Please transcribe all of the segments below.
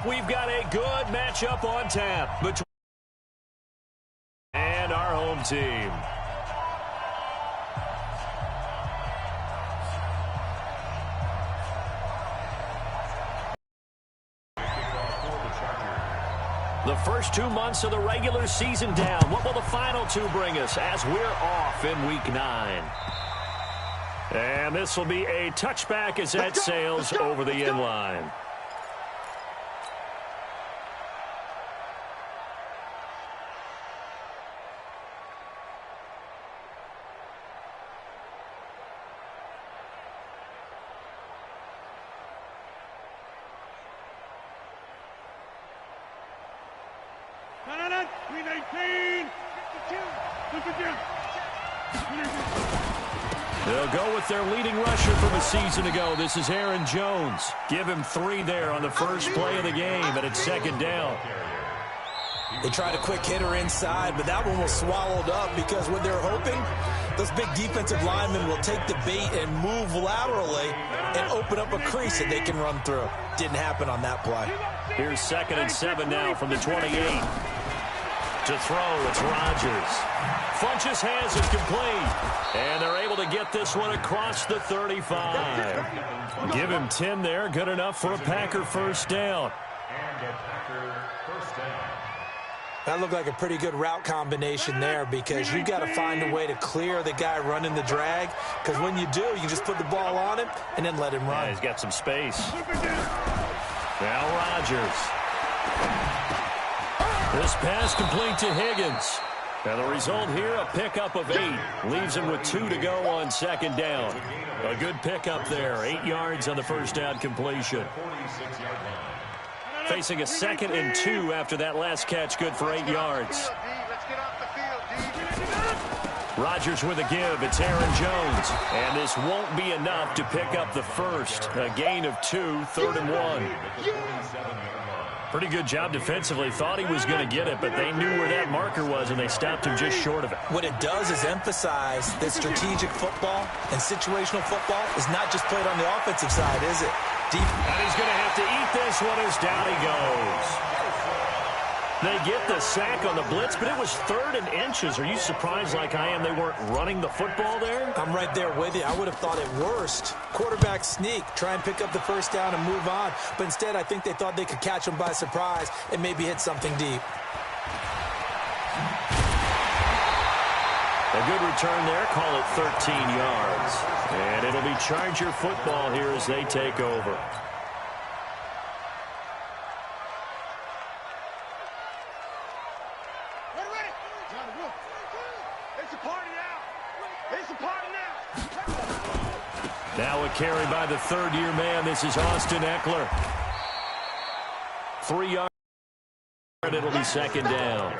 We've got a good matchup on tap between and our home team. The first 2 months of the regular season down. What will the final two bring us as we're off in Week 9? And this will be a touchback as that sails over the end line. They'll go with their leading rusher from a season ago. This is Aaron Jones. Give him 3 there on the first play of the game, and it's second down. They tried a quick hitter inside, but that one was swallowed up because what they're hoping, those big defensive linemen will take the bait and move laterally and open up a crease that they can run through. Didn't happen on that play. Here's 2nd and 7 now from the 28. To throw, it's Rodgers. Funches has it complete. And they're able to get this one across the 35. Give him 10 there. Good enough for a Packer first down. That looked like a pretty good route combination there because you've got to find a way to clear the guy running the drag, because when you do, you can just put the ball on him and then let him run. Yeah, he's got some space. Now Rodgers. This pass complete to Higgins. And the result here, a pickup of 8. Leaves him with 2 to go on second down. A good pickup there. 8 yards on the first down completion. Facing a 2nd and 2 after that last catch, good for 8 yards. Rodgers with a give. It's Aaron Jones. And this won't be enough to pick up the first. A gain of 2, 3rd and 1. Pretty good job defensively. Thought he was going to get it, but they knew where that marker was, and they stopped him just short of it. What it does is emphasize that strategic football and situational football is not just played on the offensive side, is it? Deep. And he's going to have to eat this one as down he goes. They get the sack on the blitz, but it was 3rd and inches. Are you surprised like I am they weren't running the football there? I'm right there with you. I would have thought at worst, quarterback sneak, try and pick up the first down and move on. But instead, I think they thought they could catch him by surprise and maybe hit something deep. A good return there. Call it 13 yards. And it'll be Charger football here as they take over. Now a carry by the 3rd-year man. This is Austin Eckler. 3 yards. It'll be second down.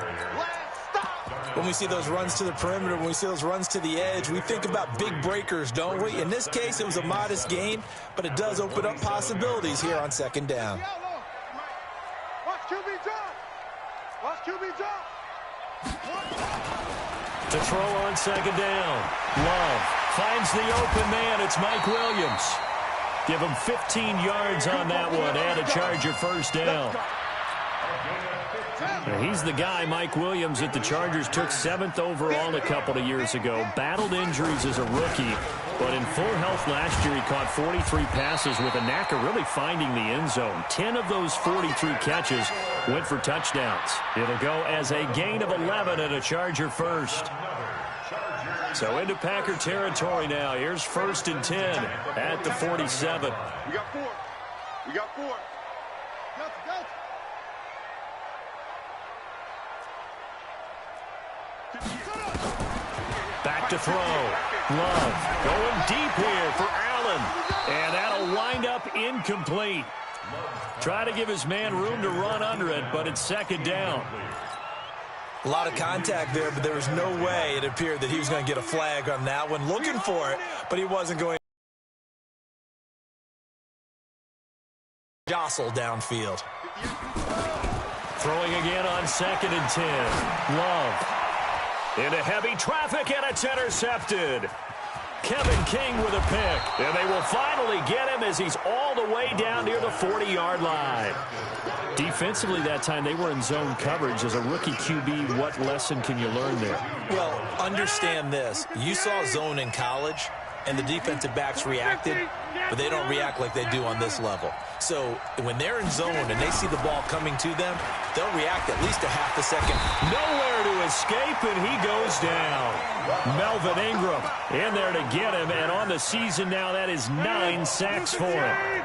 When we see those runs to the perimeter, when we see those runs to the edge, we think about big breakers, don't we? In this case, it was a modest gain, but it does open up possibilities here on second down. Watch QB drop. Watch QB drop. To throw on second down. Love finds the open man. It's Mike Williams. Give him 15 yards on that one and a Charger first down. He's the guy, Mike Williams, that the Chargers took 7th overall a couple of years ago. Battled injuries as a rookie, but in full health last year, he caught 43 passes with a knack of really finding the end zone. 10 of those 43 catches went for touchdowns. It'll go as a gain of 11 and a Charger first. So into Packer territory now. Here's 1st and 10 at the 47. We got 4. We got 4. Back to throw. Love going deep here for Allen. And that'll wind up incomplete. Try to give his man room to run under it, but it's second down. A lot of contact there, but there was no way it appeared that he was going to get a flag on that one. Looking for it, but he wasn't going to jostle downfield. Throwing again on 2nd and 10. Love. Into heavy traffic, and it's intercepted. Kevin King with a pick. And they will finally get him as he's all the way down near the 40-yard line. Defensively that time, they were in zone coverage. As a rookie QB, what lesson can you learn there? Well, understand this. You saw zone in college, and the defensive backs reacted, but they don't react like they do on this level. So when they're in zone and they see the ball coming to them, they'll react at least a half a second. Nowhere to escape, and he goes down. Melvin Ingram in there to get him, and on the season now, that is 9 sacks for him.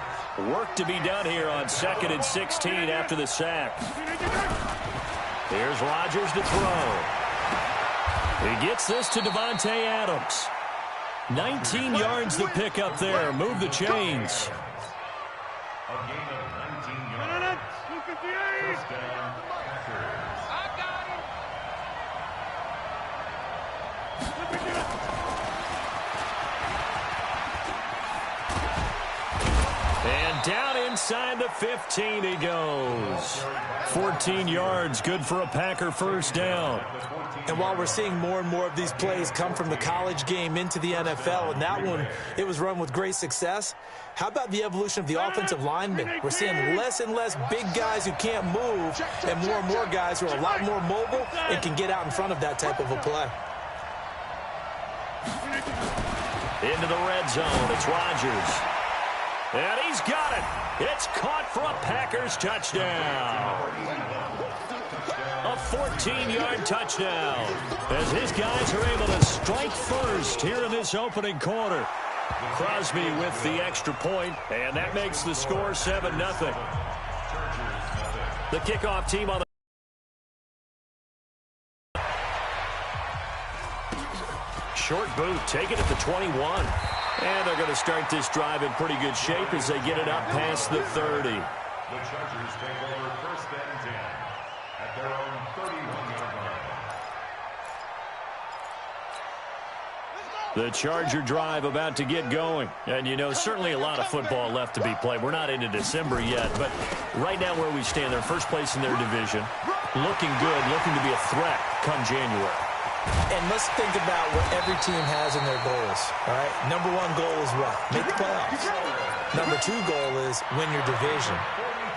Work to be done here on 2nd and 16 after the sack. Here's Rodgers to throw. He gets this to Devontae Adams. 19 yards to pick up there. Move the chains. A gain of 19 yards. First down, Packers. And down inside the 15 he goes. 14 yards, good for a Packer first down. And while we're seeing more and more of these plays come from the college game into the NFL, and that one, it was run with great success, how about the evolution of the offensive linemen? We're seeing less and less big guys who can't move and more guys who are a lot more mobile and can get out in front of that type of a play. Into the red zone, it's Rodgers. And he's got it. It's caught for a Packers touchdown. A 14-yard touchdown as his guys are able to strike first here in this opening quarter. Crosby with the extra point, and that makes the score 7-0. The kickoff team on the short boot, take it at the 21. And they're going to start this drive in pretty good shape as they get it up past the 30. The Chargers take over 1st and 10 at their own 31-yard line. The Charger drive about to get going. And, you know, certainly a lot of football left to be played. We're not into December yet, but right now where we stand, they're first place in their division. Looking good, looking to be a threat come January. And let's think about what every team has in their goals, all right? Number 1 goal is what? Make the playoffs. Number 2 goal is win your division.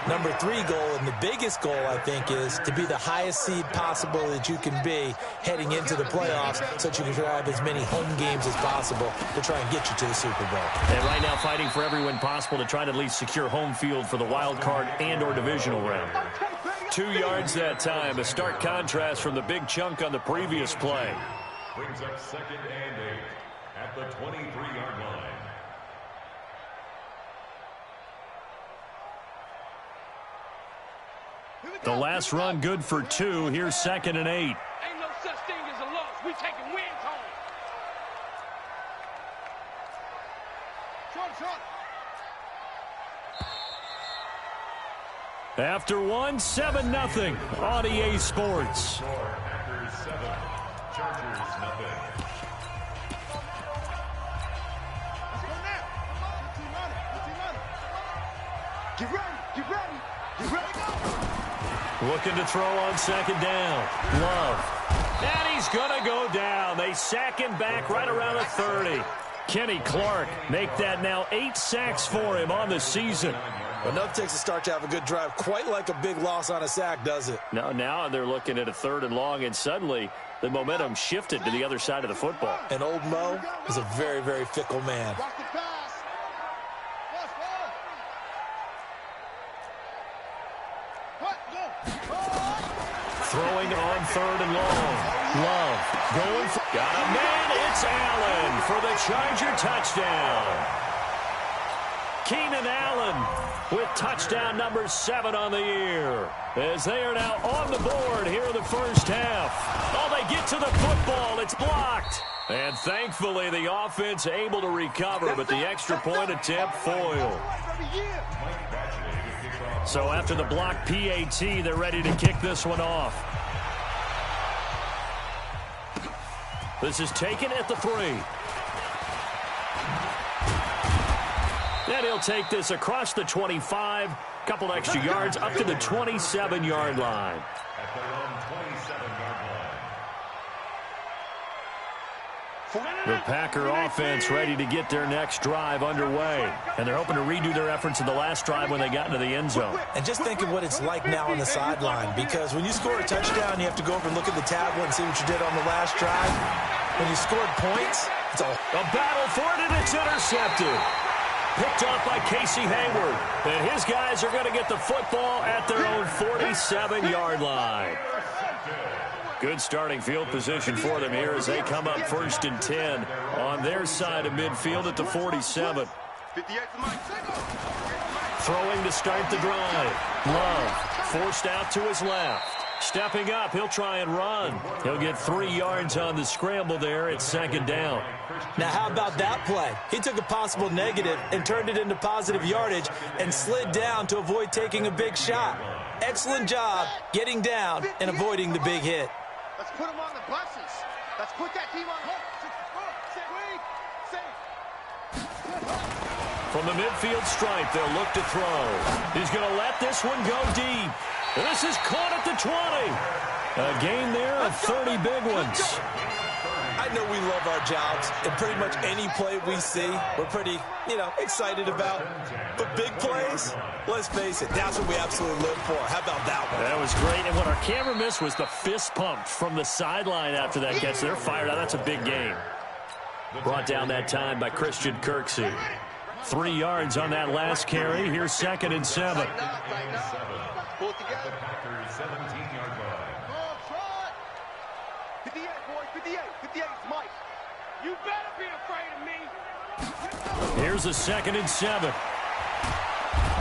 Number 3 goal, and the biggest goal, I think, is to be the highest seed possible that you can be heading into the playoffs so that you can have as many home games as possible to try and get you to the Super Bowl. And right now fighting for every win possible to try to at least secure home field for the wild card and or divisional round. 2 yards that time, a stark contrast from the big chunk on the previous play. Brings up 2nd and 8 at the 23-yard line. The last run good for 2. Here's 2nd and 8. Ain't no such thing as a loss. We taking wins home. After 1, 7-0 on EA Sports. Packers 7, Chargers 0. Get ready, get ready, get ready, go! Looking to throw on 2nd down. Love. And he's going to go down. They sack him back right around the 30. Kenny Clark make that now 8 sacks for him on the season. Enough takes a start to have a good drive. Quite like a big loss on a sack, does it? Now they're looking at a 3rd and long, and suddenly the momentum shifted to the other side of the football. And old Mo is a very, very fickle man. Throwing on 3rd and long. Love going for... Got a man. It's Allen for the Charger touchdown. Keenan Allen with touchdown number 7 on the year. As they are now on the board here in the first half. Oh, they get to the football. It's blocked. And thankfully the offense able to recover, but the extra point attempt foiled. So after the block PAT, they're ready to kick this one off. This is taken at the 3. And he'll take this across the 25, couple extra yards up to the 27-yard line. At their own 27-yard line. The Packer offense ready to get their next drive underway. And they're hoping to redo their efforts in the last drive when they got into the end zone. And just think of what it's like now on the sideline, because when you score a touchdown, you have to go over and look at the tablet and see what you did on the last drive. When you scored points, it's a battle for it, and it's intercepted. Picked off by Casey Hayward. And his guys are going to get the football at their own 47-yard line. Good starting field position for them here as they come up 1st and 10 on their side of midfield at the 47. Throwing to start the drive. Love forced out to his left. Stepping up, he'll try and run. He'll get 3 yards on the scramble there. It's 2nd down. Now, how about that play? He took a possible negative and turned it into positive yardage and slid down to avoid taking a big shot. Excellent job getting down and avoiding the big hit. Let's put them on the buses. Let's put that team on hold. From the midfield stripe, they'll look to throw. He's going to let this one go deep. And this is caught at the 20. A gain there of 30 big ones. I know we love our jobs, and pretty much any play we see, we're pretty, excited about. But big plays, let's face it, that's what we absolutely live for. How about that one? That was great, and what our camera missed was the fist pump from the sideline after that catch. They're fired out. That's a big game. Brought down that time by Christian Kirksey. 3 yards on that last carry. Here's 2nd and 7. Pull it together. Packers 17-yard line. Oh, try it. 58, boys. 58. 58, Mike. You better be afraid of me. Here's a 2nd and 7.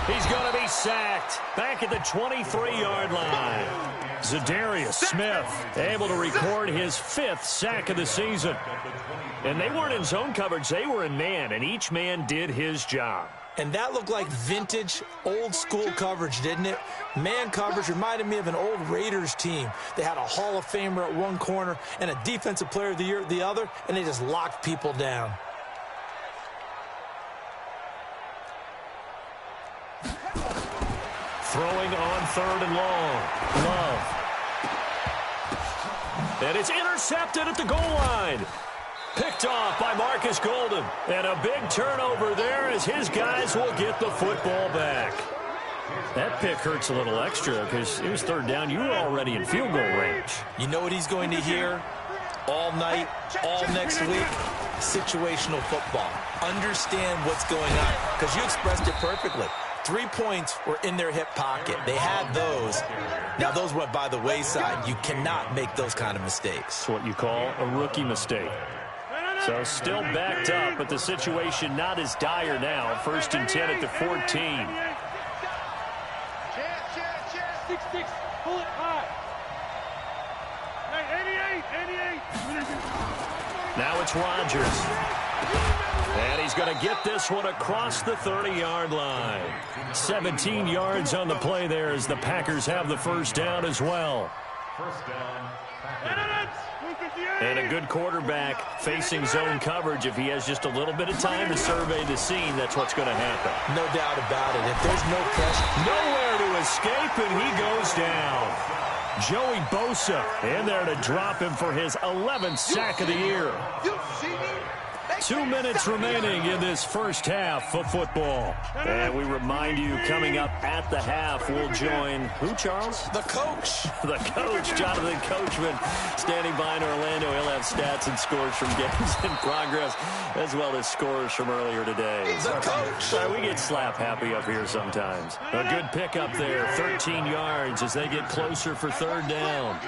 He's going to be sacked. Back at the 23-yard line. Zadarius Smith able to record his 5th sack of the season. And they weren't in zone coverage. They were in man, and each man did his job. And that looked like vintage, old-school coverage, didn't it? Man coverage reminded me of an old Raiders team. They had a Hall of Famer at one corner and a Defensive Player of the Year at the other, and they just locked people down. Throwing on 3rd and long. Love. And it's intercepted at the goal line. Picked off by Marcus Golden. And a big turnover there as his guys will get the football back. That pick hurts a little extra because it was 3rd down. You were already in field goal range. You know what he's going to hear all night, all next week? Situational football. Understand what's going on because you expressed it perfectly. 3 points were in their hip pocket. They had those. Now, those went by the wayside. You cannot make those kind of mistakes. It's what you call a rookie mistake. So still backed up, but the situation not as dire now. 1st and 10 at the 14. Chance. 6-6. Pull it high. Hey, 88. Now it's Rodgers. And he's going to get this one across the 30-yard line. 17 yards on the play there as the Packers have the 1st down as well. 1st down, Packers. And a good quarterback facing zone coverage. If he has just a little bit of time to survey the scene, that's what's going to happen. No doubt about it. If there's no pressure, nowhere to escape, and he goes down. Joey Bosa in there to drop him for his 11th sack of the year. 2 minutes remaining in this 1st half of football. And we remind you, coming up at the half, we'll join who, Charles? the coach. The coach, Jonathan Coachman, standing by in Orlando. He'll have stats and scores from games in progress, as well as scores from earlier today. The coach. We get slap happy up here sometimes. A good pickup there, 13 yards as they get closer for 3rd down.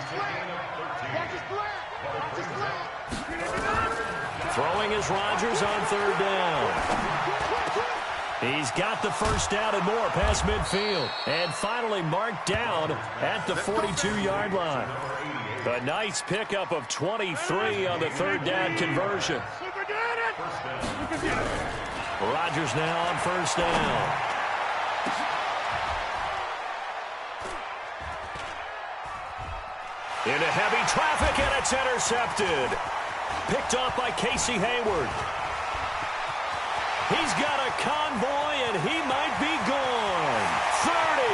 Throwing is Rodgers on 3rd down. He's got the 1st down and more past midfield. And finally marked down at the 42-yard line. A nice pickup of 23 on the 3rd down conversion. Rodgers now on 1st down. Into heavy traffic, and it's intercepted. Picked off by Casey Hayward. He's got a convoy, and he might be gone. 30,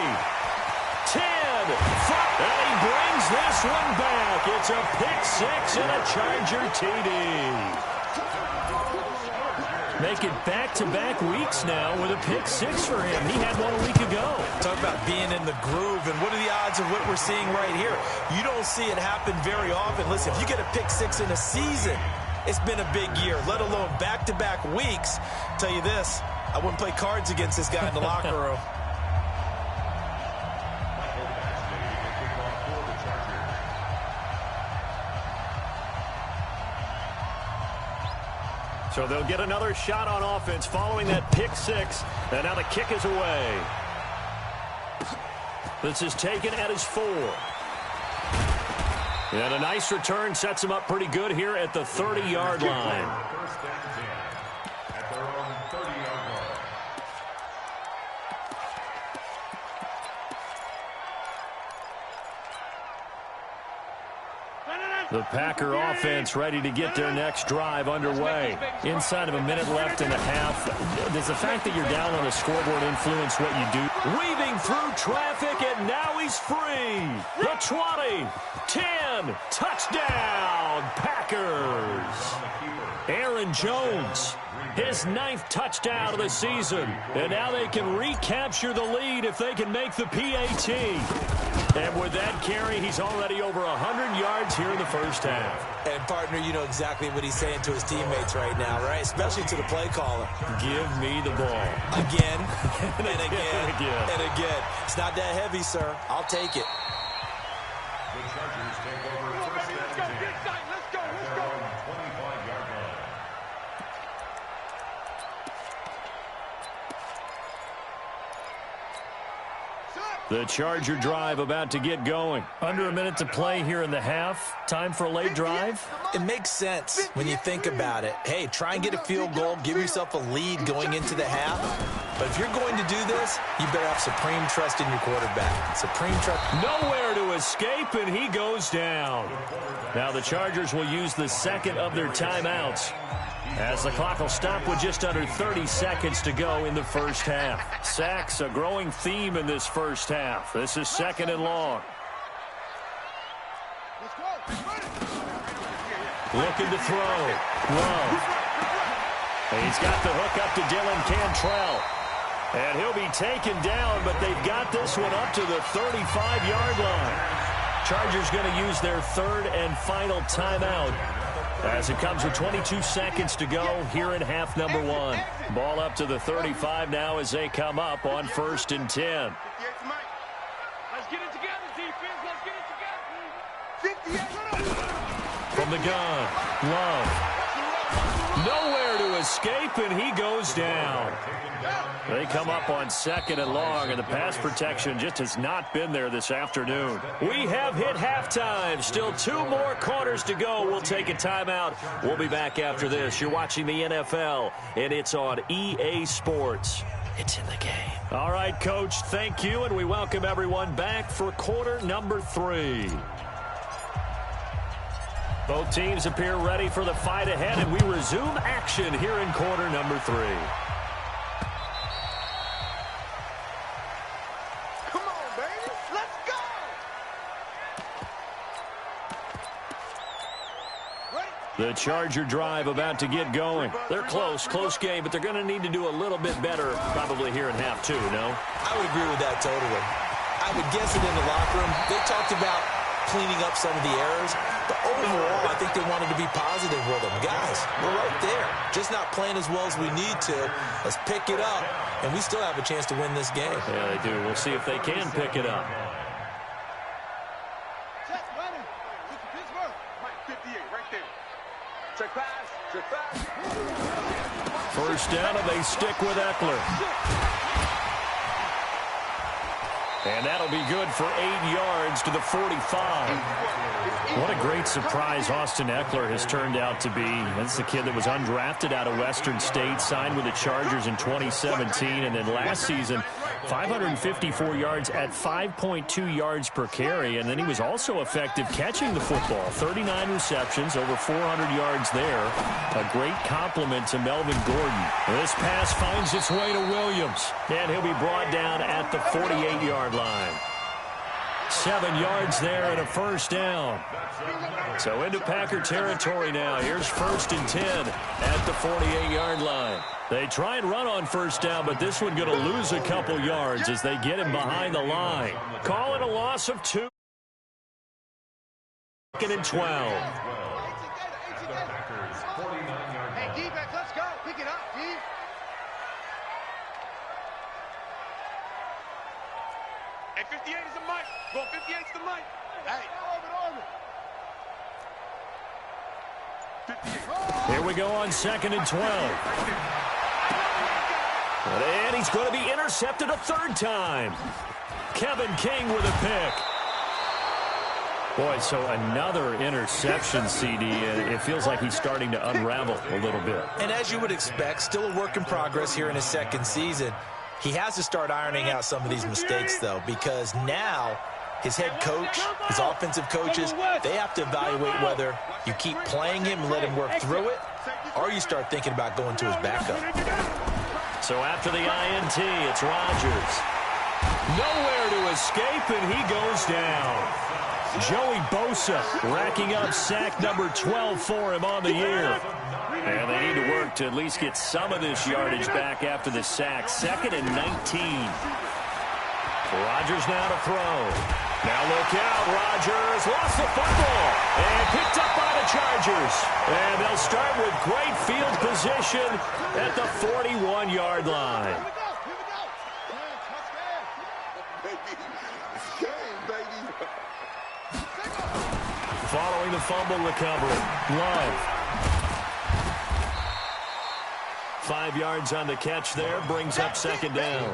10, 5, and he brings this one back. It's a pick 6 and a Charger TD. Make it back-to-back weeks now with a pick six for him. He had one a week ago. Talk about being in the groove, and what are the odds of what we're seeing right here? You don't see it happen very often. Listen, if you get a pick six in a season, it's been a big year, let alone back-to-back weeks. Tell you this, I wouldn't play cards against this guy in the locker room. So they'll get another shot on offense following that pick six. And now the kick is away. This is taken at his 4. And a nice return sets him up pretty good here at the 30-yard line. First and 10 at their own 30-yard line. The Packer offense ready to get their next drive underway. Inside of a minute left in the half. Does the fact that you're down on the scoreboard influence what you do? Weaving through traffic, and now he's free. The 20, 10, touchdown, Packers. Aaron Jones, his 9th touchdown of the season. And now they can recapture the lead if they can make the PAT. And with that carry, he's already over 100 yards here in the first half. And, partner, you know exactly what he's saying to his teammates right now, right? Especially to the play caller. Give me the ball. Again, and again, and again. It's not that heavy, sir. I'll take it. The Chargers take over first and 10 Let's go. at their own 25-yard line. The Charger drive about to get going. Under a minute to play here in the half. Time for a late drive. It makes sense when you think about it. Hey, try and get a field goal, give yourself a lead going into the half. But if you're going to do this, you better have supreme trust in your quarterback. Supreme trust. Nowhere to escape, and he goes down. Now the Chargers will use the second of their timeouts, as the clock will stop with just under 30 seconds to go in the first half. Sacks, a growing theme in this first half. This is 2nd and long. Looking to throw. Love. He's got the hook up to Dylan Cantrell. And he'll be taken down, but they've got this one up to the 35-yard line. Chargers going to use their 3rd and final timeout, as it comes with 22 seconds to go here in half number 1. Ball up to the 35 now as they come up on 1st and 10. Let's get it together, defense. Let's get it together. From the gun, Love. Nowhere to escape, and he goes down. They come up on 2nd and long, and the pass protection just has not been there this afternoon. We have hit halftime. Still 2 more quarters to go. We'll take a timeout. We'll be back after this. You're watching the NFL, and it's on EA Sports. It's in the game. All right, Coach, thank you, and we welcome everyone back for quarter number 3. Both teams appear ready for the fight ahead, and we resume action here in quarter number 3. Come on, baby. Let's go. The Charger drive about to get going. They're close game, but they're going to need to do a little bit better probably here in half 2, no? I would agree with that totally. I would guess it in the locker room. They talked about cleaning up some of the errors, but overall, I think they wanted to be positive with them. Guys, we're right there. Just not playing as well as we need to. Let's pick it up, and we still have a chance to win this game. Yeah, they do. We'll see if they can pick it up. Check, running. This is Pittsburgh. Mike 58, right there. Check pass. Check pass. First down, and they stick with Eckler. And that'll be good for 8 yards to the 45. What a great surprise Austin Eckler has turned out to be. That's the kid that was undrafted out of Western State, signed with the Chargers in 2017, and then last season, 554 yards at 5.2 yards per carry, and then he was also effective catching the football. 39 receptions, over 400 yards there. A great compliment to Melvin Gordon. This pass finds its way to Williams, and he'll be brought down at the 48-yard line. 7 yards there and a first down. So into Packer territory now. Here's 1st and 10 at the 48-yard line. They try and run on first down, but this one going to lose a couple yards as they get him behind the line. Call it a loss of 2. 2nd and 12. Hey, defense, let's go. Pick it up, D. Hey, 58 is the mic. Go, 58 is the mic. Hey, Here we go on 2nd and 12. And he's going to be intercepted a 3rd time. Kevin King with a pick. Boy, so another interception, CD. It feels like he's starting to unravel a little bit. And as you would expect, still a work in progress here in his 2nd season. He has to start ironing out some of these mistakes, though, because now his head coach, his offensive coaches, they have to evaluate whether you keep playing him and let him work through it, or you start thinking about going to his backup. So after the INT, it's Rodgers. Nowhere to escape, and he goes down. Joey Bosa racking up sack number 12 for him on the year. And they need to work to at least get some of this yardage back after the sack. 2nd and 19. Rodgers now to throw. Now look out, Rodgers lost the football and picked up by the Chargers. And they'll start with great field position at the 41-yard line. Following the fumble recovery, Love. 5 yards on the catch there, brings up 2nd down.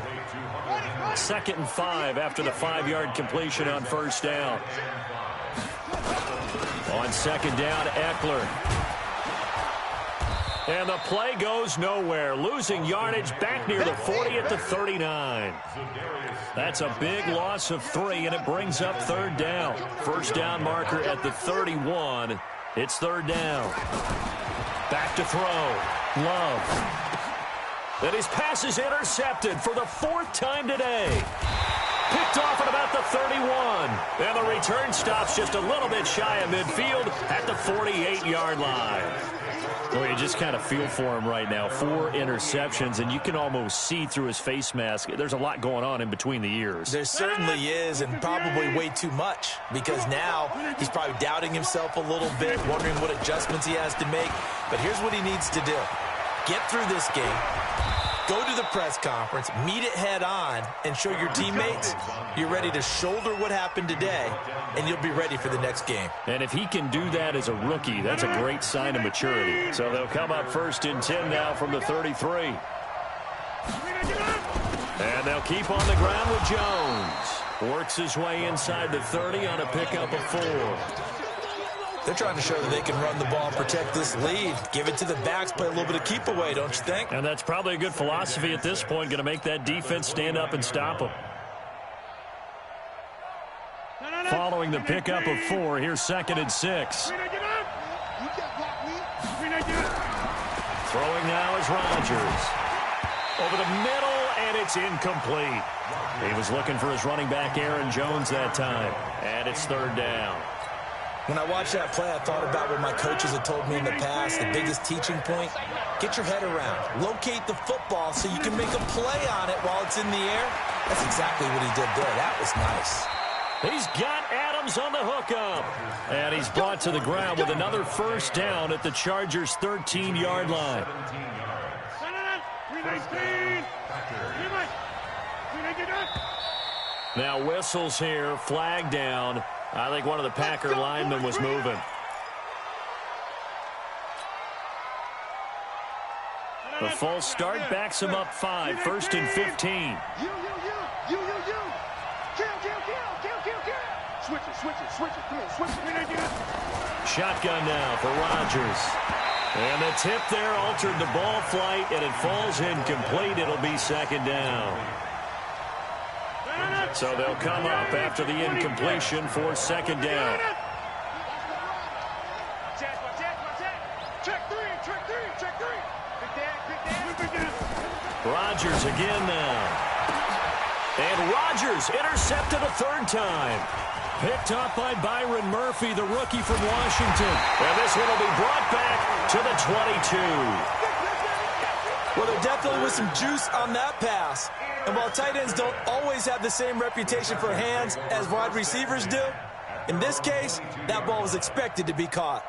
2nd and 5 after the 5-yard completion on 1st down. On 2nd down, Eckler. And the play goes nowhere, losing yardage back near the 40 at the 39. That's a big loss of 3, and it brings up 3rd down. 1st down marker at the 31. It's 3rd down. Back to throw. Love. And his pass is intercepted for the 4th time today. Picked off at about the 31. And the return stops just a little bit shy of midfield at the 48-yard line. Well, you just kind of feel for him right now. 4 interceptions, and you can almost see through his face mask. There's a lot going on in between the ears. There certainly is, and probably way too much, because now he's probably doubting himself a little bit, wondering what adjustments he has to make. But here's what he needs to do. Get through this game, go to the press conference, meet it head on, and show your teammates you're ready to shoulder what happened today, and you'll be ready for the next game. And if he can do that as a rookie, that's a great sign of maturity. So they'll come up 1st and 10 now from the 33. And they'll keep on the ground with Jones. Works his way inside the 30 on a pickup of 4. They're trying to show that they can run the ball, protect this lead, give it to the backs, play a little bit of keep away, don't you think? And that's probably a good philosophy at this point, going to make that defense stand up and stop them. Following the pickup of 4, here's 2nd and 6. Throwing now is Rodgers. Over the middle, and it's incomplete. He was looking for his running back, Aaron Jones, that time. And it's 3rd down. When I watched that play, I thought about what my coaches had told me in the past. The biggest teaching point, get your head around. Locate the football so you can make a play on it while it's in the air. That's exactly what he did there. That was nice. He's got Adams on the hookup. And he's brought to the ground with another 1st down at the Chargers' 13-yard line. Now whistles here, flag down. I think one of the Packer linemen was moving. The false start backs him up 5, 1st and 15. Switch it. Come on, switch it. Shotgun now for Rodgers. And the tip there altered the ball flight, and it falls incomplete. It'll be 2nd down. So they'll come up after the incompletion for 2nd down. Rodgers again now. And Rodgers intercepted a third time. Picked up by Byron Murphy, the rookie from Washington. And this one will be brought back to the 22. Well, there definitely was some juice on that pass. And while tight ends don't always have the same reputation for hands as wide receivers do, in this case, that ball was expected to be caught.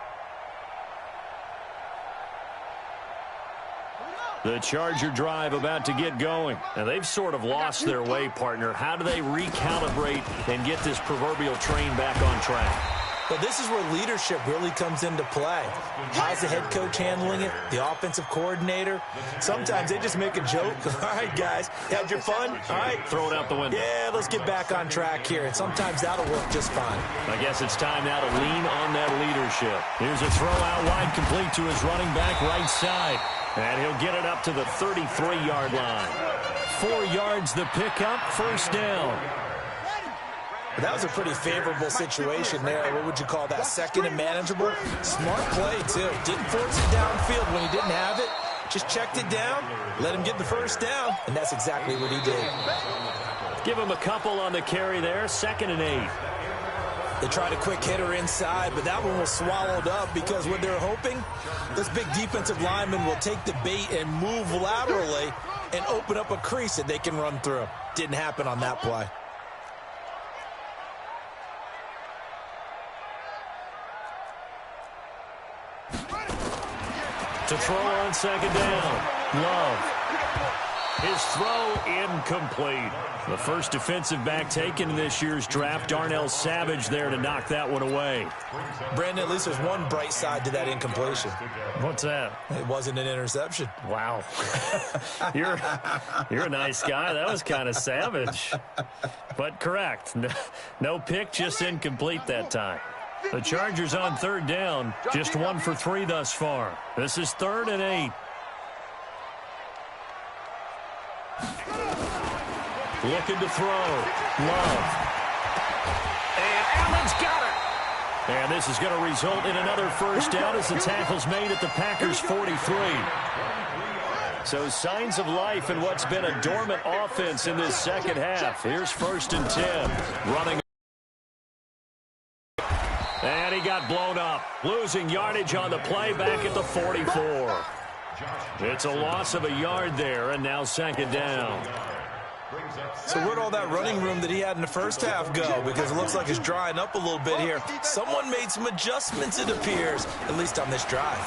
The Charger drive about to get going. Now, they've sort of lost their way, partner. How do they recalibrate and get this proverbial train back on track? But this is where leadership really comes into play. How's the head coach handling it? The offensive coordinator? Sometimes they just make a joke. All right, guys, had your fun? All right. Throw it out the window. Yeah, let's get back on track here. And sometimes that'll work just fine. I guess it's time now to lean on that leadership. Here's a throw out wide, complete to his running back right side. And he'll get it up to the 33-yard line. 4 yards the pickup, first down. That was a pretty favorable situation there. What would you call that? Second and manageable? Smart play, too. Didn't force it downfield when he didn't have it. Just checked it down, let him get the first down, and that's exactly what he did. Give him a couple on the carry there, 2nd and 8. They tried a quick hitter inside, but that one was swallowed up because what they're hoping, this big defensive lineman will take the bait and move laterally and open up a crease that they can run through. Didn't happen on that play. To throw on 2nd down, Love. His throw incomplete. The first defensive back taken in this year's draft, Darnell Savage there to knock that one away. Brandon, at least there's one bright side to that incompletion. What's that? It wasn't an interception. Wow. You're a nice guy. That was kind of savage. But correct. No pick, just incomplete that time. The Chargers on 3rd down, just 1 for 3 thus far. This is 3rd and 8. Looking to throw. Love. And Allen's got it. And this is going to result in another first down as the tackle's made at the Packers' 43. So signs of life in what's been a dormant offense in this second half. Here's 1st and 10. Running. And he got blown up. Losing yardage on the play back at the 44. It's a loss of a yard there, and now 2nd down. So where'd all that running room that he had in the first half go? Because it looks like it's drying up a little bit here. Someone made some adjustments, it appears, at least on this drive.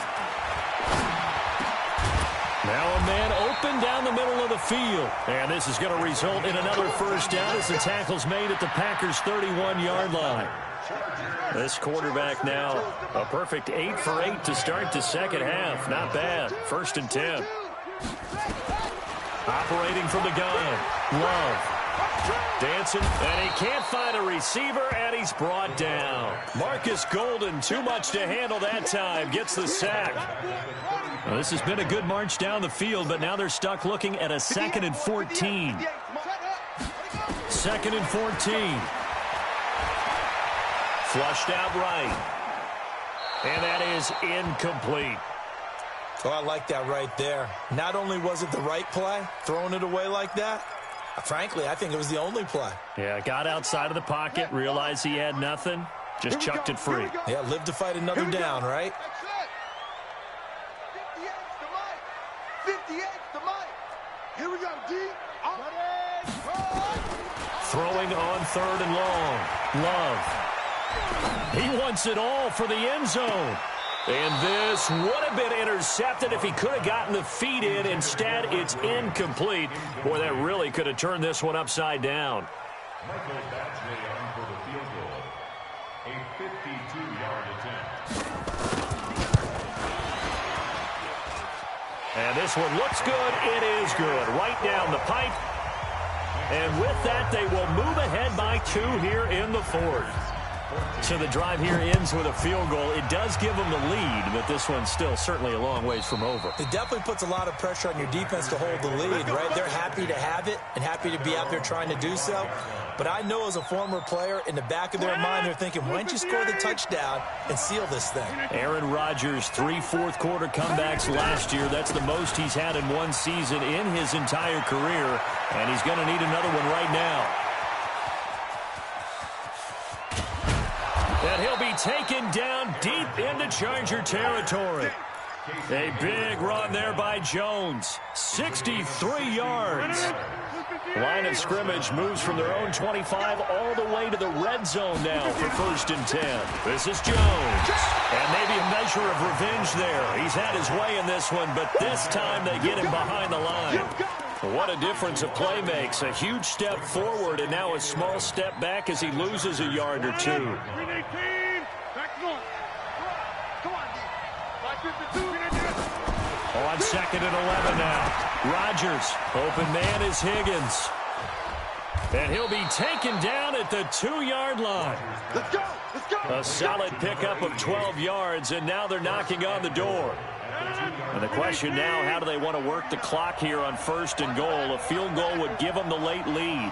Now a man open down the middle of the field. And this is going to result in another first down as the tackle's made at the Packers' 31-yard line. This quarterback now a perfect 8 for 8 to start the second half. Not bad. 1st and 10. Operating from the gun. Love. Dancing, and he can't find a receiver, and he's brought down. Marcus Golden, too much to handle that time, gets the sack. Well, this has been a good march down the field, but now they're stuck looking at a 2nd and 14. 2nd and 14. Flushed out right. And that is incomplete. Oh, I like that right there. Not only was it the right play, throwing it away like that, frankly, I think it was the only play. Yeah, got outside of the pocket, realized he had nothing, just chucked it free. Yeah, live to fight another down, right? 58 to Mike. Here we go, D. Throwing on 3rd and long. Love. He wants it all for the end zone. And this would have been intercepted if he could have gotten the feet in. Instead, it's incomplete. Boy, that really could have turned this one upside down. Michael Badgley on for the field goal. A 52-yard attempt. And this one looks good. It is good. Right down the pipe. And with that, they will move ahead by 2 here in the 4th. So the drive here ends with a field goal. It does give them the lead, but this one's still certainly a long ways from over. It definitely puts a lot of pressure on your defense to hold the lead, right? They're happy to have it and happy to be out there trying to do so. But I know as a former player, in the back of their mind, they're thinking, why don't you score the touchdown and seal this thing? Aaron Rodgers, 3 fourth-quarter comebacks last year. That's the most he's had in one season in his entire career, and he's going to need another one right now. And he'll be taken down deep into Charger territory. A big run there by Jones. 63 yards. Line of scrimmage moves from their own 25 all the way to the red zone now for 1st and 10. This is Jones. And maybe a measure of revenge there. He's had his way in this one, but this time they get him behind the line. What a difference a play makes. A huge step forward and now a small step back as he loses a yard or two. On 2nd and 11 now. Rodgers, open man is Higgins. And he'll be taken down at the 2-yard line. Let's go. Let's go. A solid pickup of 12 yards, and now they're knocking on the door. And the question now, how do they want to work the clock here on 1st and goal? A field goal would give them the late lead.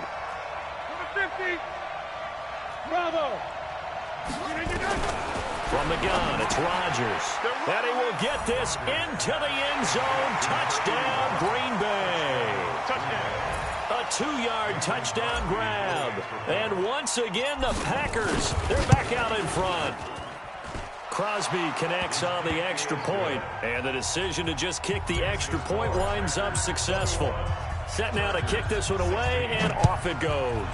Bravo. From the gun, it's Rodgers. And he will get this into the end zone. Touchdown, Green Bay. A 2-yard touchdown grab. And once again, the Packers, they're back out in front. Crosby connects on the extra point, and the decision to just kick the extra point winds up successful. Set now to kick this one away, and off it goes.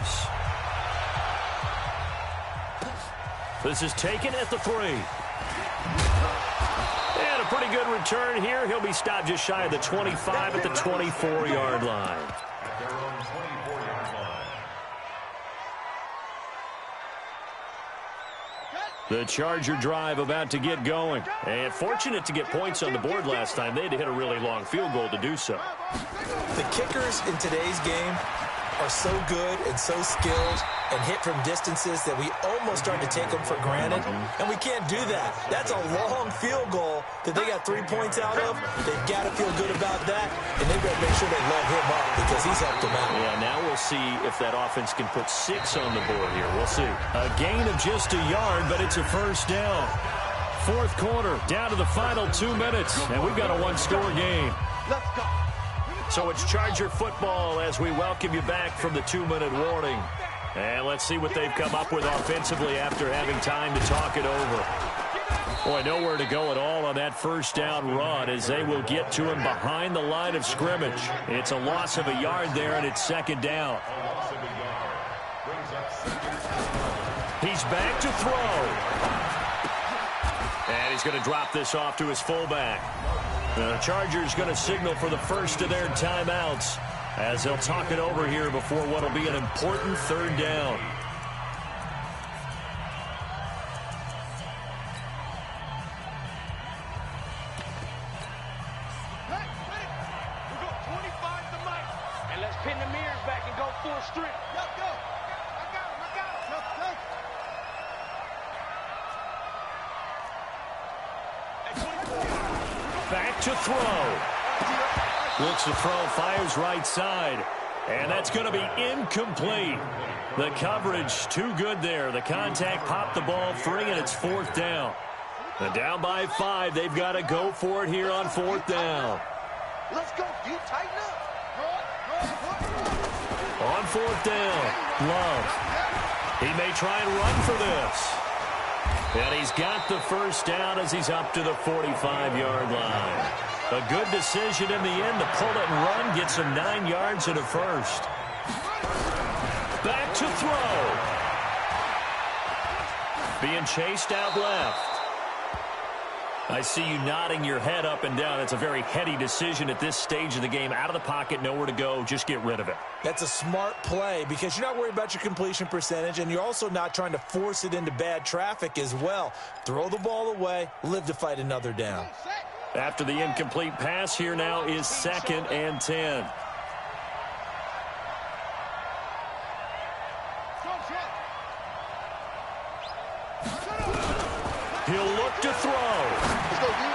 This is taken at the 3. And a pretty good return here. He'll be stopped just shy of the 25 at the 24-yard line. The Charger drive about to get going. And fortunate to get points on the board last time. They had to hit a really long field goal to do so. The kickers in today's game are so good and so skilled and hit from distances that we almost start to take them for granted, and we can't do that. That's a long field goal that they got 3 points out of. They've got to feel good about that, and they've got to make sure they let him up because he's helped them out. Yeah, now we'll see if that offense can put 6 on the board here. We'll see. A gain of just a yard, but it's a 1st down. 4th quarter, down to the final 2 minutes, and we've got a one-score game. Let's go. So it's Charger football as we welcome you back from the 2-minute warning. And let's see what they've come up with offensively after having time to talk it over. Boy, nowhere to go at all on that 1st down run as they will get to him behind the line of scrimmage. It's a loss of a yard there, and it's 2nd down. He's back to throw. And he's going to drop this off to his fullback. The Chargers going to signal for the first of their timeouts as they'll talk it over here before what will be an important 3rd down. Hey, we go 25 to Mike. And let's pin the mirrors back and go full strength. Let's go. I got him. Back to throw. Looks to throw, fires right side. And that's going to be incomplete. The coverage too good there. The contact popped the ball free, and it's 4th down. And down by 5. They've got to go for it here on 4th down. Let's go. You tighten up. On 4th down, Love. He may try and run for this. And he's got the 1st down as he's up to the 45-yard line. A good decision in the end to pull it and run, gets him 9 yards and a 1st. Back to throw. Being chased out left. I see you nodding your head up and down. It's a very heady decision at this stage of the game. Out of the pocket, nowhere to go. Just get rid of it. That's a smart play because you're not worried about your completion percentage, and you're also not trying to force it into bad traffic as well. Throw the ball away, live to fight another down. After the incomplete pass, here now is 2nd and 10. He'll look to throw. Let's go, dude.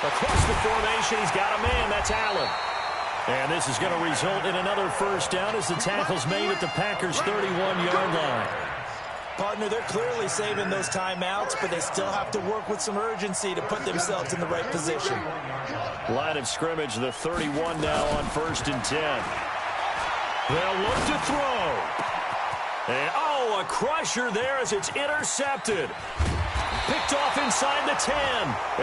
Across the formation, he's got a man. That's Allen. And this is going to result in another first down as the tackle's made at the Packers' 31-yard line. Partner, they're clearly saving those timeouts, but they still have to work with some urgency to put themselves in the right position. Line of scrimmage, the 31 now on 1st and 10. They'll look to throw. And, oh, a crusher there as it's intercepted. Picked off inside the 10.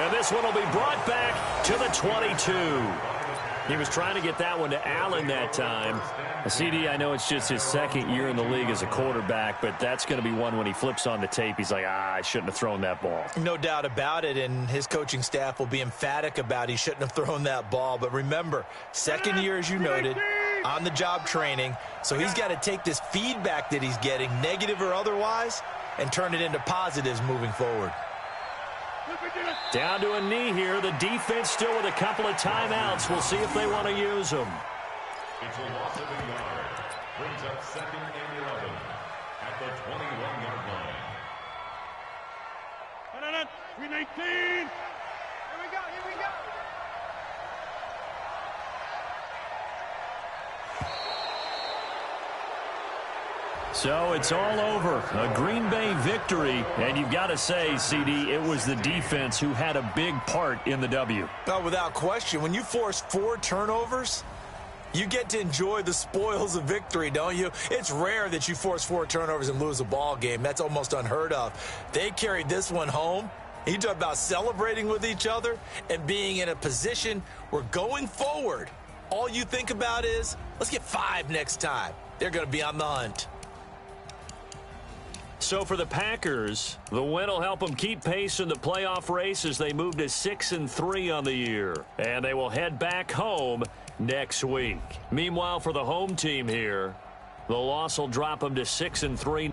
And this one will be brought back to the 22. He was trying to get that one to Allen that time. CD, I know it's just his second year in the league as a quarterback, but that's going to be one when he flips on the tape. He's like, I shouldn't have thrown that ball. No doubt about it, and his coaching staff will be emphatic about he shouldn't have thrown that ball. But remember, second year, as you noted, on-the-job training, so he's got to take this feedback that he's getting, negative or otherwise, and turn it into positives moving forward. Down to a knee here. The defense still with a couple of timeouts. We'll see if they want to use them. It's a loss of a yard. Brings up 2nd and 11 at the 21-yard line. 319. Here we go. So it's all over. A Green Bay victory. And you've got to say, CD, it was the defense who had a big part in the W. Oh, without question. When you force 4 turnovers, you get to enjoy the spoils of victory, don't you? It's rare that you force 4 turnovers and lose a ball game. That's almost unheard of. They carried this one home. You talk about celebrating with each other and being in a position where going forward, all you think about is, let's get 5 next time. They're going to be on the hunt. So for the Packers, the win will help them keep pace in the playoff race as they move to 6-3 on the year. And they will head back home next week. Meanwhile, for the home team here, the loss will drop them to 6-3.